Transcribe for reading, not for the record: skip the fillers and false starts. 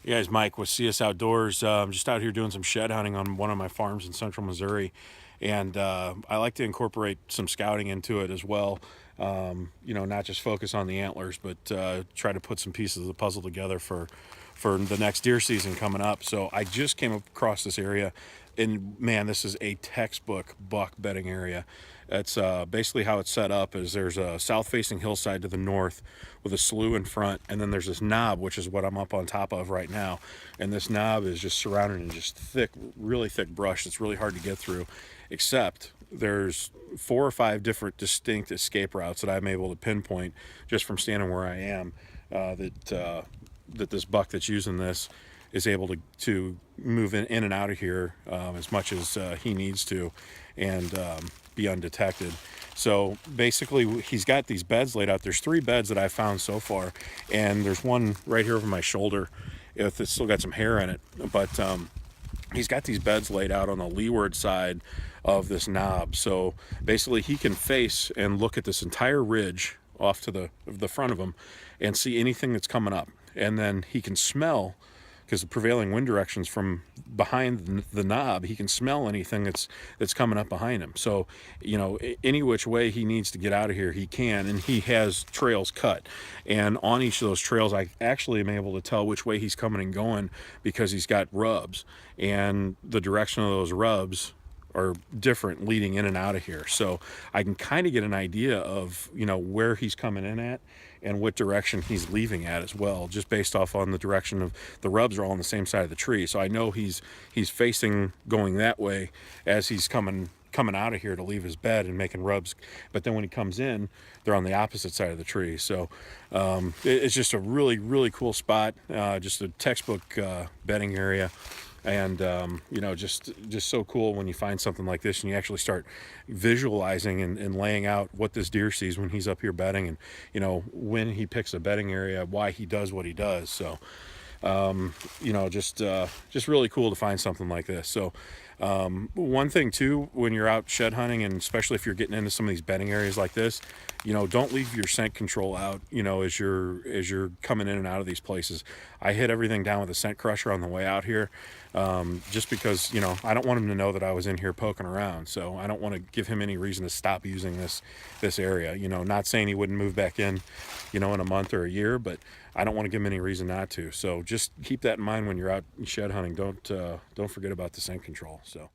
Hey guys, Mike with CS Outdoors. I'm just out here doing some shed hunting on one of my farms in central Missouri, and I like to incorporate some scouting into it as well. Not just focus on the antlers, but try to put some pieces of the puzzle together for the next deer season coming up. So I just came across this area, and man, this is a textbook buck bedding area. It's basically how it's set up is there's a south-facing hillside to the north with a slough in front, and then there's this knob, which is what I'm up on top of right now. And this knob is just surrounded in just thick, really thick brush that's really hard to get through, except there's 4 or 5 different distinct escape routes that I'm able to pinpoint just from standing where I am, that this buck that's using this is able to move in and out of here as much as he needs to, and be undetected. So basically he's got these beds laid out. There's 3 beds that I've found so far, and there's one right here over my shoulder if it's still got some hair in it, but he's got these beds laid out on the leeward side of this knob. So basically he can face and look at this entire ridge off to the front of him and see anything that's coming up, and then he can smell, because the prevailing wind directions from behind the knob, he can smell anything that's coming up behind him. So, any which way he needs to get out of here, he can, and he has trails cut. And on each of those trails, I actually am able to tell which way he's coming and going because he's got rubs, and the direction of those rubs are different leading in and out of here. So I can kind of get an idea of, where he's coming in at and what direction he's leaving at as well, just based off on the direction of the rubs are all on the same side of the tree. So I know he's facing going that way as he's coming out of here to leave his bed and making rubs. But then when he comes in, they're on the opposite side of the tree. So it's just a really, really cool spot, just a textbook bedding area. And just so cool when you find something like this and you actually start visualizing and laying out what this deer sees when he's up here bedding, and when he picks a bedding area, why he does what he does. So just really cool to find something like this. So one thing too, when you're out shed hunting, and especially if you're getting into some of these bedding areas like this, don't leave your scent control out, as you're coming in and out of these places. I hit everything down with a scent crusher on the way out here, just because, I don't want him to know that I was in here poking around. So I don't want to give him any reason to stop using this area. Not saying he wouldn't move back in, in a month or a year, but I don't want to give him any reason not to. So just keep that in mind when you're out shed hunting. Don't forget about the scent control. So